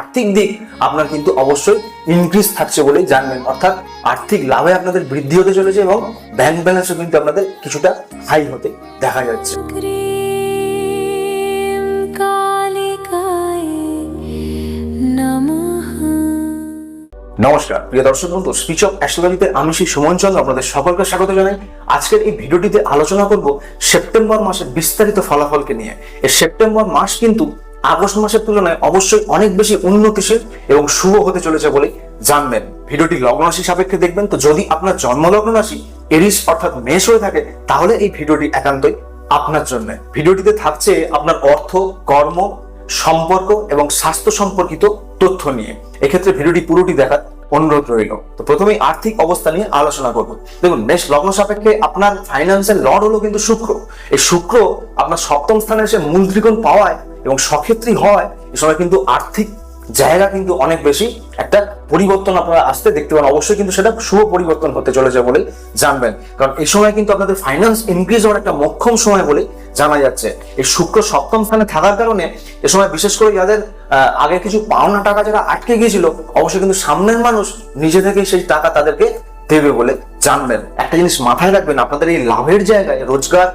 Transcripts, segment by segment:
আর্থিক দিক আপনার কিন্তু অবশ্যই ইনক্রিজ থাকছে বলেই জানবেন, অর্থাৎ আর্থিক লাভে আপনাদের বৃদ্ধি হতে চলেছে এবং ব্যাংক ব্যালেন্সও কিন্তু আপনাদের কিছুটা হাই হতে দেখা যাচ্ছে। নমস্কার প্রিয় দর্শক বন্ধু, স্পিচ অফ অ্যাস্ট্রোলজিতে আমি শ্রী সুমন চন্দ্র আপনাদের সকলকে স্বাগত জানাই। আজকের এই ভিডিওটিতে আলোচনা করব সেপ্টেম্বর মাসের বিস্তারিত ফলাফলকে নিয়ে। এই সেপ্টেম্বর মাস কিন্তু আগস্ট মাসের তুলনায় অবশ্যই অনেক বেশি উন্নতিশীল এবং শুভ হতে চলেছে বলে জানবেন। ভিডিওটি লগ্ন রাশি সাপেক্ষে দেখবেন। তো যদি আপনার জন্মলগ্ন রাশি এরিস অর্থাৎ মেষ হয়ে থাকে তাহলে এই ভিডিওটি একান্তই আপনার জন্য। ভিডিওটিতে থাকছে আপনার অর্থ, কর্ম, সম্পর্ক এবং স্বাস্থ্য সম্পর্কিত তথ্য নিয়ে। এক্ষেত্রে ভিডিওটি পুরোটি দেখার অনুরোধ রইল। তো প্রথমেই আর্থিক অবস্থা নিয়ে আলোচনা করব। দেখুন, মেষ লগ্ন সাপেক্ষে আপনার ফাইন্যান্সের লর্ড হলো কিন্তু শুক্র। এই শুক্র আপনার সপ্তম স্থানে এসে মূল ত্রিকোণ পাওয়ায় এবং সক্ষেত্রী হওয়ায় এই সময় কিন্তু আর্থিক জায়গা কিন্তু অনেক বেশি একটা পরিবর্তন আপনারা আসতে দেখতে পান। অবশ্যই কিন্তু সেটা শুভ পরিবর্তন হতে চলেছে বলে জানবেন, কারণ এই সময় কিন্তু আপনাদের ফাইন্যান্স ইনক্রিজ হওয়ার একটা মোক্ষম সময় বলে জানা যাচ্ছে। এই শুক্র সপ্তম স্থানে থাকার কারণে এ সময় বিশেষ করে যাদের আগে কিছু পাওনা টাকা যারা আটকে গিয়েছিল, অবশ্যই কিন্তু সামনের মানুষ নিজে থেকে সেই টাকা তাদেরকে দেবে বলে জানবেন। একটা জিনিস মাথায় রাখবেন, আপনাদের এই লাভের জায়গায় রোজগার,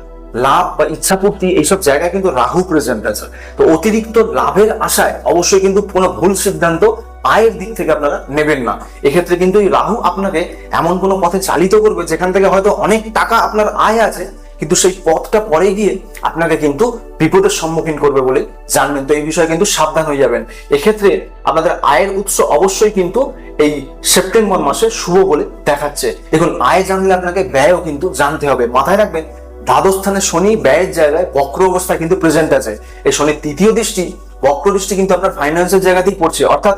লাভ বা ইচ্ছাপূর্তি এইসব জায়গায় কিন্তু রাহু প্রেজেন্ট আছে। তো অতিরিক্ত লাভের আশায় অবশ্যই কিন্তু কোনো ভুল সিদ্ধান্ত আয়ের দিক থেকে আপনারা নেবেন না। এক্ষেত্রে কিন্তু এই রাহু আপনাকে এমন কোনো পথে চালিত করবে যেখান থেকে হয়তো অনেক টাকা আপনার আয় আছে, কিন্তু সেই পথটা পরে গিয়ে আপনাকে কিন্তু বিপদের সম্মুখীন করবে বলে জানবেন। তো এই বিষয়ে কিন্তু সাবধান হয়ে যাবেন। এক্ষেত্রে আপনাদের আয়ের উৎস অবশ্যই কিন্তু এই সেপ্টেম্বর মাসে শুভ বলে দেখাচ্ছে। দেখুন, আয় জানলে আপনাকে ব্যয়ও কিন্তু জানতে হবে। মাথায় রাখবেন, দ্বাদশ স্থানে শনি ব্যয়ের জায়গায় বক্র অবস্থায় কিন্তু প্রেজেন্ট আছে। এই শনির তৃতীয় দৃষ্টি, বক্র দৃষ্টি কিন্তু আপনার ফাইন্যান্সের জায়গাতেই পড়ছে। অর্থাৎ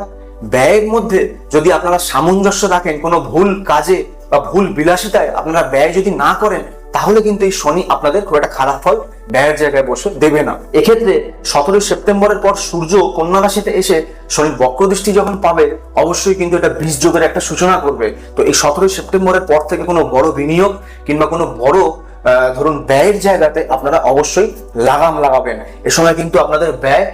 ব্যয়ের মধ্যে যদি আপনারা সামঞ্জস্য রাখেন, কোনো ভুল কাজে বা ভুল বিলাসিতায় আপনারা ব্যয় যদি না করেন, তাহলে কিন্তু এই শনি আপনাদের খুব একটা খারাপ ফল ব্যয়ের জায়গায় বসে দেবে না। এক্ষেত্রে 17 সেপ্টেম্বরের পর সূর্য কন্যা রাশিতে এসে শনির বক্র দৃষ্টি যখন পাবে, অবশ্যই কিন্তু এটা বীজ যোগের একটা সূচনা করবে। তো এই 17 সেপ্টেম্বরের পর থেকে কোনো বড় বিনিয়োগ কিংবা কোনো বড় ধরুন ব্যয়ের জায়গাতে আপনারা অবশ্যই লাগাম লাগাবেন। এ সময় কিন্তু আপনাদের ব্যয়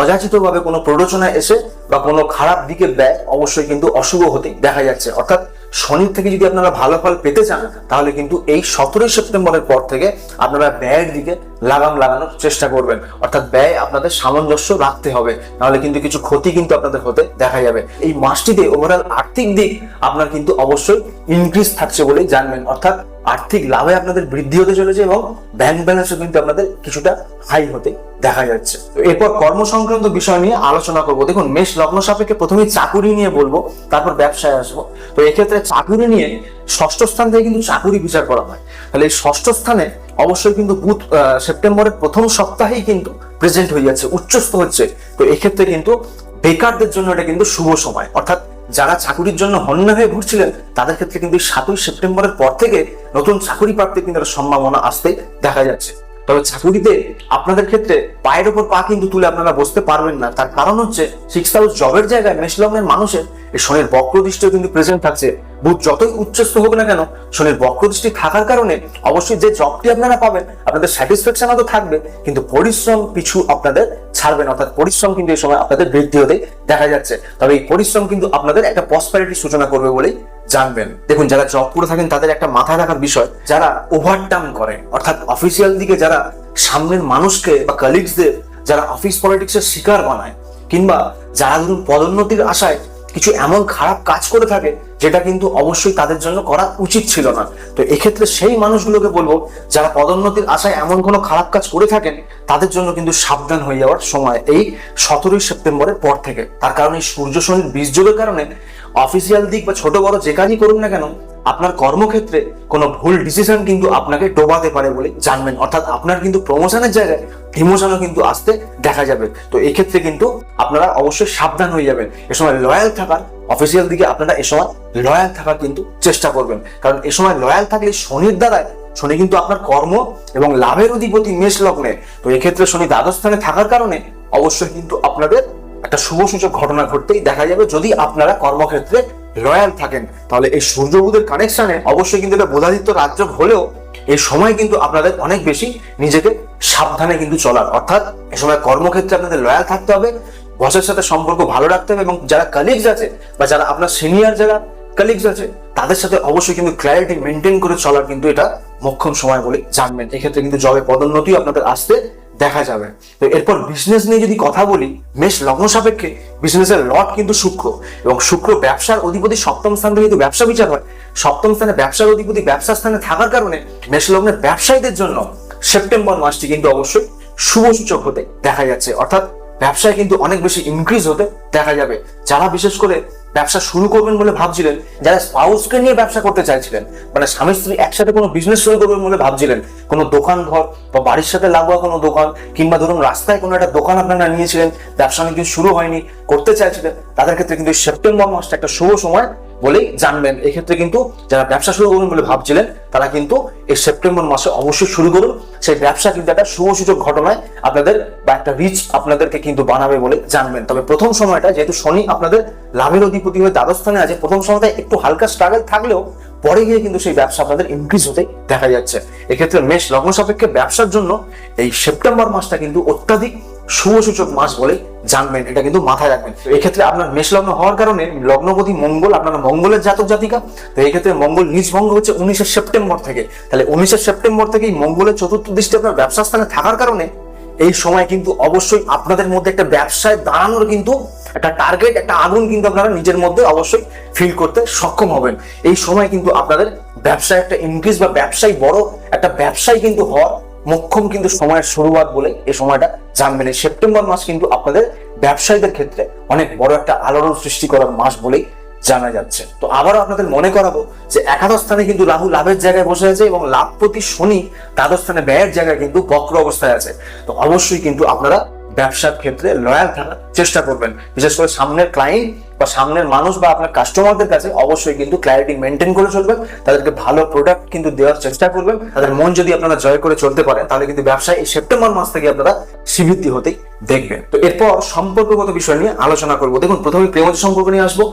অযাচিতভাবে কোনো প্ররোচনা এসে বা কোনো খারাপ দিকে ব্যয় অবশ্যই কিন্তু অশুভ হতে দেখা যাচ্ছে। অর্থাৎ শনির থেকে যদি আপনারা ভালো ফল পেতে চান, তাহলে কিন্তু এই 17 সেপ্টেম্বরের পর থেকে আপনারা ব্যয়ের দিকে লাগাম লাগানোর চেষ্টা করবেন। অর্থাৎ ব্যয় আপনাদের সামঞ্জস্য রাখতে হবে, নাহলে কিন্তু কিছু ক্ষতি কিন্তু আপনাদের হতে দেখা যাবে। এই মাসটিতে ওভারঅল আর্থিক দিক আপনার কিন্তু অবশ্যই ইনক্রিজ থাকছে বলেই জানবেন, অর্থাৎ আর্থিক লাভে আপনাদের বৃদ্ধি হতে চলেছে এবং ব্যাংক ব্যালেন্সও কিন্তু আপনাদের কিছুটা হাই হতে দেখা যাচ্ছে। তো এরপর কর্ম সংক্রান্ত বিষয় নিয়ে আলোচনা করব। দেখুন, মেষ লগ্ন সাপেক্ষে প্রথমেই চাকুরি নিয়ে বলবো, তারপর ব্যবসায় আসবো। তো এক্ষেত্রে চাকুরি নিয়ে ষষ্ঠ স্থান থেকে কিন্তু চাকুরি বিচার করা হয়। তাহলে এই ষষ্ঠ স্থানে অবশ্যই কিন্তু বুধ সেপ্টেম্বরের প্রথম সপ্তাহেই কিন্তু প্রেজেন্ট হয়ে যাচ্ছে, উচ্চস্থ হচ্ছে। তো এক্ষেত্রে কিন্তু বেকারদের জন্য এটা কিন্তু শুভ সময়। অর্থাৎ যারা চাকুরির জন্য হন্যে হয়ে ঘুরছিলেন, তাদের ক্ষেত্রে কিন্তু 7 সেপ্টেম্বরের পর থেকে নতুন চাকুরি প্রাপ্তির কিন্তু একটা সম্ভাবনা আসতে দেখা যাচ্ছে। তবে চাকুরিতে আপনাদের ক্ষেত্রে পায়ের ওপর পা কিন্তু তুলে আপনারা বসতে পারবেন না। তার কারণ হচ্ছে 6th হাউস জবের জায়গায় মেষ লগ্নের মানুষের এই শনির বক্র দৃষ্টিও কিন্তু প্রেজেন্ট থাকছে। বুধ যতই উচ্চস্থ হোক না কেন, শনির বক্র দৃষ্টি থাকার কারণে অবশ্যই যে জবটি আপনারা পাবেন আপনাদের স্যাটিসফ্যাকশন তো থাকবে, কিন্তু পরিশ্রম পিছু আপনাদের ছাড়বে না। অর্থাৎ পরিশ্রম কিন্তু এই সময় আপনাদের বৃদ্ধি হতে দেখা যাচ্ছে। তবে এই পরিশ্রম কিন্তু আপনাদের একটা প্রসপারিটির সূচনা করবে বলেই জানবেন। দেখুন, যারা জব করে থাকেন তাদের একটা মাথায় রাখার বিষয়, যারা ওভারটাইম করেন, অর্থাৎ অফিসিয়াল দিকে যারা সামনের মানুষকে বা কলিগসদের যারা অফিস পলিটিক্সের শিকার বানায়, কিংবা যারা ধরুন পদোন্নতির আশায় কিছু এমন খারাপ কাজ করে থাকে যেটা কিন্তু অবশ্যই তাদের জন্য করা উচিত ছিল না। তো এক্ষেত্রে সেই মানুষগুলোকে বলবো, যারা পদোন্নতির আশায় এমন কোনো খারাপ কাজ করে থাকেন, তাদের জন্য কিন্তু সাবধান হয়ে যাওয়ার সময় এই 17 সেপ্টেম্বরের পর থেকে। তার কারণ এই সূর্য শনির বীজ যোগের কারণে অফিসিয়াল দিক বা ছোট বড় যে কাজই করুন না কেন, আপনার কর্মক্ষেত্রে কোনো ভুল ডিসিশন কিন্তু আপনাকে ডোবাতে পারে বলে জানবেন। অর্থাৎ আপনার কিন্তু প্রমোশনের জায়গায় ডিমোশনও কিন্তু আসতে দেখা যাবে। তো এক্ষেত্রে কিন্তু আপনারা অবশ্যই সাবধান হয়ে যাবেন। এ সময় লয়াল থাকার, অফিসিয়াল দিকে আপনারা এ সময় লয়াল থাকার কিন্তু চেষ্টা করবেন, কারণ এ সময় লয়াল থাকলে শনির দ্বারায়, শনি কিন্তু আপনার কর্ম এবং লাভের অধিপতি মেষ লগ্নে। তো এক্ষেত্রে শনি দ্বাদশ স্থানে থাকার কারণে অবশ্যই কিন্তু আপনাদের একটা শুভ সূচক ঘটনা ঘটতেই দেখা যাবে। যদি আপনারা কর্মক্ষেত্রে লয়াল থাকেন, তাহলে এই সূর্য বুধের কানেকশনে অবশ্যই কিন্তু এটা বোধাদিত্য রাজযোগ হলেও এই সময় কিন্তু আপনাদের অনেক বেশি নিজেকে সাবধানে কিন্তু চলার, অর্থাৎ এই সময় কর্মক্ষেত্রে আপনাদের লয়াল থাকতে হবে। বসের সাথে সম্পর্ক ভালো রাখতে হবে, এবং যারা কালিগস আছে বা যারা আপনার সিনিয়র যারা কালিগস আছে তাদের সাথে অবশ্যই কিন্তু ক্ল্যারিটি মেনটেন করে চলার কিন্তু এটা মোক্ষম সময় বলে জানবেন। এক্ষেত্রে কিন্তু জবে পদোন্নতি আপনাদের আসতে দেখা যাবে। তো এরপর বিজনেস নিয়ে যদি কথা বলি, মেষ লগ্ন সাপেক্ষে বিজনেসের লর্ড কিন্তু শুক্র, এবং শুক্র ব্যবসার অধিপতি সপ্তম স্থান থেকে কিন্তু ব্যবসা বিচার হয়। সপ্তম স্থানে ব্যবসার অধিপতি ব্যবসার স্থানে থাকার কারণে মেষ লগ্নের ব্যবসায়ীদের জন্য সেপ্টেম্বর মাসটি কিন্তু অবশ্যই শুভ সূচক হতে দেখা যাচ্ছে, অর্থাৎ ব্যবসায় কিন্তু অনেক বেশি ইনক্রিজ হতে দেখা যাবে। যারা বিশেষ করে ব্যবসা শুরু করবেন বলে ভাবছিলেন, যারা স্পাউসকে নিয়ে ব্যবসা করতে চাইছিলেন, মানে স্বামী স্ত্রী একসাথে কোনো বিজনেস শুরু করবেন বলে ভাবছিলেন, কোনো দোকান ঘর বা বাড়ির সাথে লাগোয়া কোনো দোকান, কিংবা ধরুন রাস্তায় কোনো একটা দোকান আপনারা নিয়েছিলেন, ব্যবসা নাকি শুরু হয়নি, করতে চাইছিলেন, তাদের ক্ষেত্রে কিন্তু সেপ্টেম্বর মাসটা একটা শুভ সময় বলেই জানবেন। এক্ষেত্রে কিন্তু যারা ব্যবসা শুরু করবেন বলে ভাবছিলেন তারা কিন্তু এই সেপ্টেম্বর মাসে অবশ্যই শুরু করুন। সেই ব্যবসা কিন্তু একটা শুভ সূচক ঘটনায় আপনাদের বা একটা রিচ আপনাদেরকে কিন্তু বানাবে বলে জানবেন। তবে প্রথম সময়টা যেহেতু শনি আপনাদের লাভের অধিপতি হয়ে দ্বাদশ স্থানে আছে, প্রথম সময়টা একটু হালকা স্ট্রাগল থাকলেও পরে গিয়ে কিন্তু সেই ব্যবসা আপনাদের ইনক্রিজ হতে দেখা যাচ্ছে। এক্ষেত্রে মেষ লগ্ন সাপেক্ষে ব্যবসার জন্য এই সেপ্টেম্বর মাসটা কিন্তু অত্যাধিক শুভ সূচক মাস বলে জানবেন, এটা কিন্তু মাথায় রাখবেন। এক্ষেত্রে আপনার মেষ লগ্ন হওয়ার কারণে লগ্নপতি মঙ্গল, আপনার মঙ্গলের জাতক জাতিকা, তো এই ক্ষেত্রে মঙ্গল নিজ ভঙ্গ হচ্ছে 19শে সেপ্টেম্বর থেকে। তাহলে 19শে সেপ্টেম্বর থেকেই মঙ্গলের চতুর্থ দৃষ্টি আপনার ব্যবসা স্থানে থাকার কারণে এই সময় কিন্তু অবশ্যই আপনাদের মধ্যে একটা ব্যবসায় দাঁড়ানোর কিন্তু একটা টার্গেট, একটা আগুন কিন্তু আপনারা নিজের মধ্যে অবশ্যই ফিল করতে সক্ষম হবেন। এই সময় কিন্তু আপনাদের ব্যবসায় একটা ইনক্রিজ বা ব্যবসায়ী বড় একটা ব্যবসায়ী কিন্তু হওয়ার মোক্ষম কিন্তু সময়ের শুরুয়াত বলে এই সময়টা জানবেন। এই সেপ্টেম্বর মাস কিন্তু আপনাদের ব্যবসায়ীদের ক্ষেত্রে অনেক বড় একটা আলোড়ন সৃষ্টি করার মাস বলেই জানা যাচ্ছে। তো আবারও আপনাদের মনে করাবো যে একাদশ স্থানে কিন্তু রাহু লাভের জায়গায় বসে আছে, এবং লাভপতি শনি দ্বাদশ স্থানে ব্যয়ের জায়গায় কিন্তু বক্র অবস্থায় আছে। তো অবশ্যই কিন্তু আপনারা ব্যবসার ক্ষেত্রে লয়াল থাকার চেষ্টা করবেন, বিশেষ করে সামনের ক্লায়েন্ট বা সামনের মানুষ বা আপনার কাস্টমারদের কাছে অবশ্যই কিন্তু ক্ল্যারিটি মেনটেন করে চলবেন, তাদেরকে ভালো প্রোডাক্ট কিন্তু দেওয়ার চেষ্টা করবেন। তাদের মন যদি আপনারা জয় করে চলতে পারেন তাহলে কিন্তু ব্যবসায় এই সেপ্টেম্বর মাস থেকে আপনারা শ্রীবৃদ্ধি হতেই দেখবেন। তো এরপর সম্পর্কগত বিষয় নিয়ে আলোচনা করবো। দেখুন, প্রথমে প্রেমজ সম্পর্ক নিয়ে আসবো।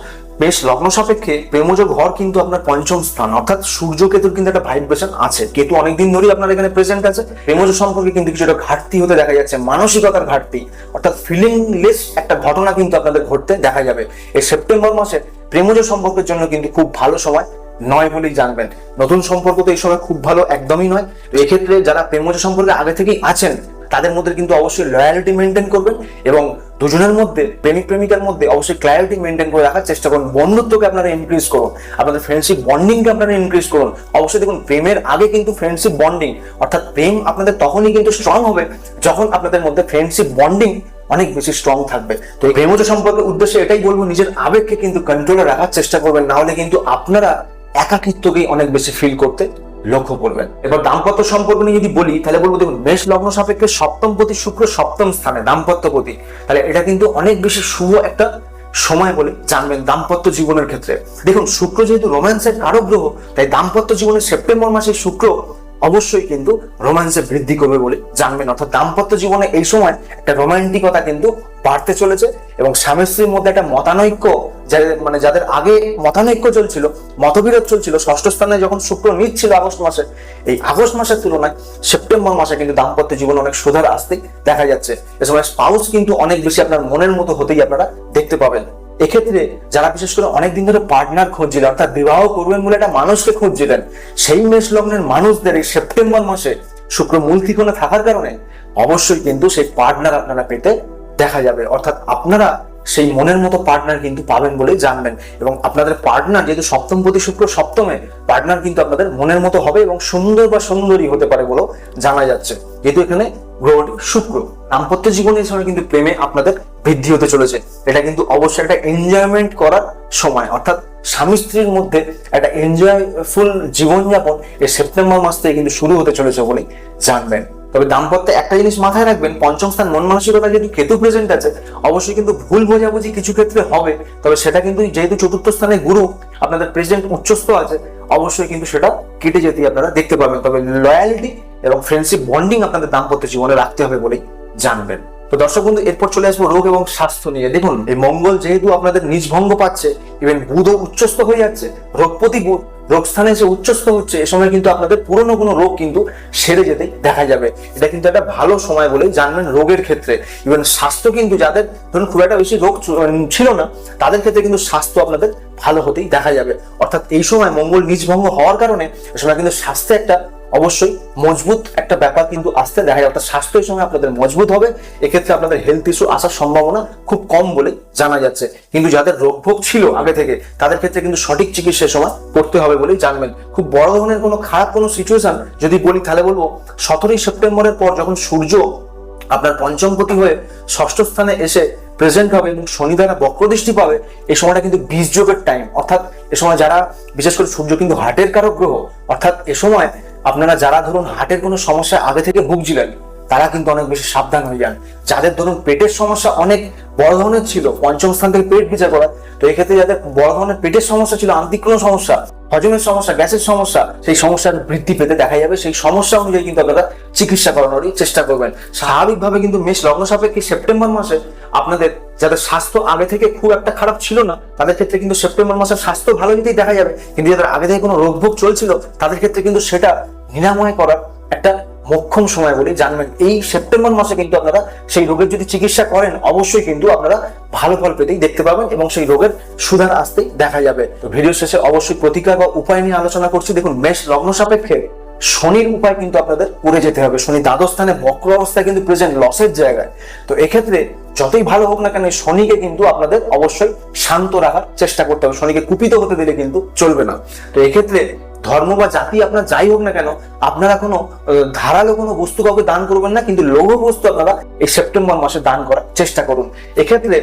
বেশ লগ্ন সাপেক্ষে প্রেমজ ঘর কিন্তু আপনার পঞ্চম স্থান, অর্থাৎ সূর্য কেতুর কিন্তু একটা ভাইব্রেশন আছে। কেতু অনেকদিন ধরেই আপনার এখানে প্রেজেন্ট আছে। প্রেমজ সম্পর্কে কিন্তু কিছুটা ঘাটতি হতে দেখা যাচ্ছে, মানসিকতার ঘাটতি, অর্থাৎ ফিলিংলেস একটা ঘটনা কিন্তু আপনাদের ঘটতে দেখা যাবে। এই সেপ্টেম্বর মাসে প্রেমজ সম্পর্কের জন্য কিন্তু খুব ভালো সময় নয় বলেই জানবেন। নতুন সম্পর্ক তো এই সময় খুব ভালো একদমই নয়। এক্ষেত্রে যারা প্রেমজ সম্পর্কে আগে থেকেই আছেন তাদের মধ্যে কিন্তু অবশ্যই লয়ালিটি মেনটেন করবেন, এবং দুজনের মধ্যে, প্রেমিক প্রেমিকার মধ্যে অবশ্যই ক্ল্যারিটি মেনটেন করে রাখার চেষ্টা করুন। বন্ধুত্বকে আপনারা ইনক্রিজ করুন, আপনাদের ফ্রেন্ডশিপ বন্ডিংকে আপনারা ইনক্রিজ করুন। অবশ্যই দেখুন, প্রেমের আগে কিন্তু ফ্রেন্ডশিপ বন্ডিং, অর্থাৎ প্রেম আপনাদের তখনই কিন্তু স্ট্রং হবে যখন আপনাদের মধ্যে ফ্রেন্ডশিপ বন্ডিং অনেক বেশি স্ট্রং থাকবে। তো এই প্রেমজ সম্পর্কের উদ্দেশ্যে এটাই বলবো, নিজের আবেগকে কিন্তু কন্ট্রোলে রাখার চেষ্টা করবেন, না হলে কিন্তু আপনারা একাকিত্বকেই অনেক বেশি ফিল করতে লক্ষ্য করবেন। এবার দাম্পত্য সম্পর্ক নিয়ে যদি বলি তাহলে বলবো, দেখুন মেষ লগ্ন সাপেক্ষে সপ্তমপতি শুক্র সপ্তম স্থানে দাম্পত্যপতি, তাহলে এটা কিন্তু অনেক বেশি শুভ একটা সময় বলে জানবেন দাম্পত্য জীবনের ক্ষেত্রে। দেখুন, শুক্র যেহেতু রোম্যান্সের কারক গ্রহ, তাই দাম্পত্য জীবনে সেপ্টেম্বর মাসে শুক্র অবশ্যই কিন্তু রোম্যান্সে বৃদ্ধি করবে বলে জানবেন। অর্থাৎ দাম্পত্য জীবনে এই সময় একটা রোমান্টিকতা কিন্তু বাড়তে চলেছে, এবং স্বামী স্ত্রীর মধ্যে একটা মতানৈক্য, যাদের আগে মতানৈক্য চলছিল, মতবিরোধ চলছিল, ষষ্ঠ স্থানে যখন শুক্র নিচ্ছিল আগস্ট মাসে, এই আগস্ট মাসের তুলনায় সেপ্টেম্বর মাসে কিন্তু দাম্পত্য জীবনে অনেক সুধার আসতে দেখা যাচ্ছে। এ সময় স্পাউস কিন্তু অনেক বেশি আপনার মনের মতো হতেই আপনারা দেখতে পাবেন। এক্ষেত্রে যারা বিশেষ করে অনেকদিন ধরে পার্টনার খুঁজছিলেন, অর্থাৎ বিবাহ করবেন বলে একটা মানুষকে খুঁজছিলেন, সেই মেষ লগ্নের মানুষদের এই সেপ্টেম্বর মাসে শুক্র মূল ত্রিকোণে থাকার কারণে অবশ্যই কিন্তু সেই পার্টনার আপনারা পেতে দেখা যাবে। অর্থাৎ আপনারা সেই মনের মতো পার্টনার কিন্তু পাবেন বলে জানবেন, এবং আপনাদের পার্টনার যেহেতু সপ্তমপতি শুক্র সপ্তমে, পার্টনার কিন্তু আপনাদের মনের মতো হবে এবং সুন্দর বা সুন্দরী হতে পারে বলেও জানা যাচ্ছে। যেহেতু এখানে গ্রহটি শুক্র, দাম্পত্য জীবনের সময় কিন্তু প্রেমে আপনাদের বৃদ্ধি হতে চলেছে। এটা কিন্তু অবশ্যই একটা এনজয়মেন্ট করার সময়, অর্থাৎ স্বামী স্ত্রীর মধ্যে একটা এনজয়ফুল জীবনযাপন এই সেপ্টেম্বর মাস থেকে কিন্তু শুরু হতে চলেছে বলেই জানবেন। তবে দাম্পত্যে একটা জিনিস মাথায় রাখবেন, পঞ্চম স্থান মন মানসিকতা যেহেতু কেতু প্রেজেন্ট আছে, অবশ্যই কিন্তু ভুল বোঝাবুঝি কিছু ক্ষেত্রে হবে। তবে সেটা কিন্তু যেহেতু চতুর্থ স্থানে গুরু আপনাদের প্রেজেন্ট উচ্চস্থ আছে, অবশ্যই কিন্তু সেটা কেটে যেতে আপনারা দেখতে পাবেন। তবে লয়ালিটি এবং ফ্রেন্ডশিপ বন্ডিং আপনাদের দাম্পত্য জীবনে রাখতে হবে বলেই জানবেন। তো দর্শক বন্ধু, এরপর চলে আসবো রোগ এবং স্বাস্থ্য নিয়ে। দেখুন, এই মঙ্গল যেহেতু আপনাদের নিজ ভঙ্গ পাচ্ছে, ইভেন বুধও উচ্চস্থ হয়ে যাচ্ছে, রোগপতি বুধ রোগ স্থানে এসে উচ্চস্থ হচ্ছে, এ সময় কিন্তু আপনাদের পুরনো কোনো রোগ কিন্তু সেরে যেতে দেখা যাবে। এটা কিন্তু একটা ভালো সময় বলে জানবেন রোগের ক্ষেত্রে। ইভেন স্বাস্থ্য কিন্তু যাদের ধরুন খুব একটা বেশি রোগ ছিল না, তাদের ক্ষেত্রে কিন্তু স্বাস্থ্য আপনাদের ভালো হতেই দেখা যাবে। অর্থাৎ এই সময় মঙ্গল নীচভঙ্গ হওয়ার কারণে এ সময় কিন্তু স্বাস্থ্যে একটা অবশ্যই মজবুত একটা ব্যাপার কিন্তু আসতে দেখা যায়। অর্থাৎ স্বাস্থ্য এই সময় আপনাদের মজবুত হবে, এক্ষেত্রে আপনাদের হেলথ ইস্যু আসার সম্ভাবনা খুব কম বলে জানা যাচ্ছে। কিন্তু যাদের রোগভোগ ছিল আগে থেকে, তাদের ক্ষেত্রে কিন্তু সঠিক চিকিৎসা সময় করতে হবে বলেই জানবেন। খুব বড় ধরনের কোনো খারাপ কোনো সিচুয়েশন যদি বলি, তাহলে বলবো 17ই সেপ্টেম্বরের পর যখন সূর্য আপনার পঞ্চমপতি হয়ে ষষ্ঠ স্থানে এসে প্রেজেন্ট হবে এবং শনি দ্বারা বক্রদৃষ্টি পাবে, এই সময়টা কিন্তু বীজ যোগের টাইম। অর্থাৎ এ সময় যারা, বিশেষ করে সূর্য কিন্তু হার্টের কারক গ্রহ, অর্থাৎ এ সময় আপনারা যারা ধরুন হার্টের কোনো সমস্যা আগে থেকে ভুগছিলেন, তারা কিন্তু অনেক বেশি সাবধান হয়ে যান। যাদের ধরুন পেটের সমস্যা অনেক বড় ধরনের ছিল, পঞ্চম স্থান থেকে পেট বিচার করা, তো এক্ষেত্রে যাদের বড় ধরনের পেটের সমস্যা ছিল, আন্তিক কোনো সমস্যা, হজমের সমস্যা, গ্যাসের সমস্যা, সেই সমস্যার বৃদ্ধি পেতে দেখা যাবে। সেই সমস্যা অনুযায়ী কিন্তু আপনারা চিকিৎসা করানোরই চেষ্টা করবেন। স্বাভাবিকভাবে কিন্তু মেষ লগ্ন সাপেক্ষে সেপ্টেম্বর মাসে আপনাদের যাদের স্বাস্থ্য আগে থেকে খুব একটা খারাপ ছিল না, তাদের ক্ষেত্রে কিন্তু সেপ্টেম্বর মাসের স্বাস্থ্য ভালো যেতেই দেখা যাবে। কিন্তু যাদের আগে থেকে কোনো রোগভোগ চলছিল, তাদের ক্ষেত্রে কিন্তু সেটা নিরাময় করার একটা মোক্ষম সময় বলে জানবেন। এই সেপ্টেম্বর মাসে কিন্তু আপনারা সেই রোগের যদি চিকিৎসা করেন, অবশ্যই কিন্তু আপনারা ভালো ফল পেতেই দেখতে পাবেন এবং সেই রোগের সুধার আসতেই দেখা যাবে। তো ভিডিও শেষে অবশ্যই প্রতিকার বা উপায় নিয়ে আলোচনা করছি। দেখুন, মেষ লগ্ন সাপেক্ষে শনির উপায় কিন্তু আপনাদের করে যেতে হবে। শনি দ্বাদশ স্থানে বক্র অবস্থায় কিন্তু প্রেজেন্ট, লসের জায়গায়। তো এক্ষেত্রে যতই ভালো হোক না কেন, শনিকে কিন্তু আপনাদের অবশ্যই শান্ত রাখার চেষ্টা করতে হবে। শনিকে কুপিত হতে দিলে কিন্তু চলবে না। তো এক্ষেত্রে ধর্ম বা জাতি আপনার যাই হোক না কেন, আপনারা কোনো ধারালো কোনো বস্তু কাউকে দান করবেন না, কিন্তু লৌহ বস্তু আপনারা এই সেপ্টেম্বর মাসে দান করার চেষ্টা করুন। এক্ষেত্রে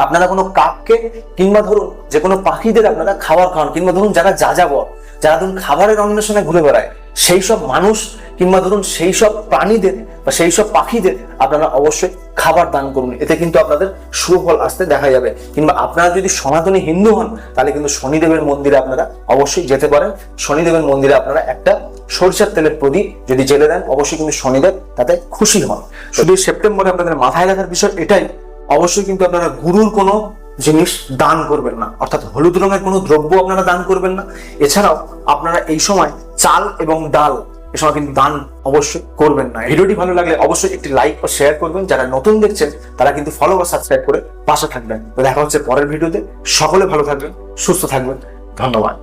আপনারা কোনো কাককে কিংবা ধরুন যে কোনো পাখিদের আপনারা খাবার খাওয়ান, কিংবা ধরুন যারা যাযাবর, যারা ধরুন খাবারের অন্বেষণে ঘুরে বেড়ায়, সেই সব মানুষ কিংবা ধরুন সেই সব প্রাণীদের বা সেই সব পাখিদের আপনারা অবশ্যই খাবার দান করুন। এতে কিন্তু আপনাদের সুফল আসতে দেখা যাবে। কিংবা আপনারা যদি সনাতনী হিন্দু হন, তাহলে কিন্তু শনিদেবের মন্দিরে আপনারা অবশ্যই যেতে পারেন। শনিদেবের মন্দিরে আপনারা একটা সরিষার তেলের প্রদীপ যদি জেলে দেন, অবশ্যই কিন্তু শনিদেব তাতে খুশি হন। শুধু সেপ্টেম্বরে আপনাদের মাথায় রাখার বিষয় এটাই, অবশ্যই কিন্তু আপনারা গুরুর কোনো জিনিস দান করবেন না, অর্থাৎ হলুদ রঙের কোনো দ্রব্য আপনারা দান করবেন না। এছাড়াও আপনারা এই সময় চাল এবং ডাল এ সময় কিন্তু দান অবশ্যই করবেন না। ভিডিওটি ভালো লাগলে অবশ্যই একটি লাইক ও শেয়ার করবেন। যারা নতুন দেখছেন তারা কিন্তু ফলো বা সাবস্ক্রাইব করে পাশে থাকবেন। তো দেখা হচ্ছে পরের ভিডিওতে। সকলে ভালো থাকবেন, সুস্থ থাকবেন। ধন্যবাদ।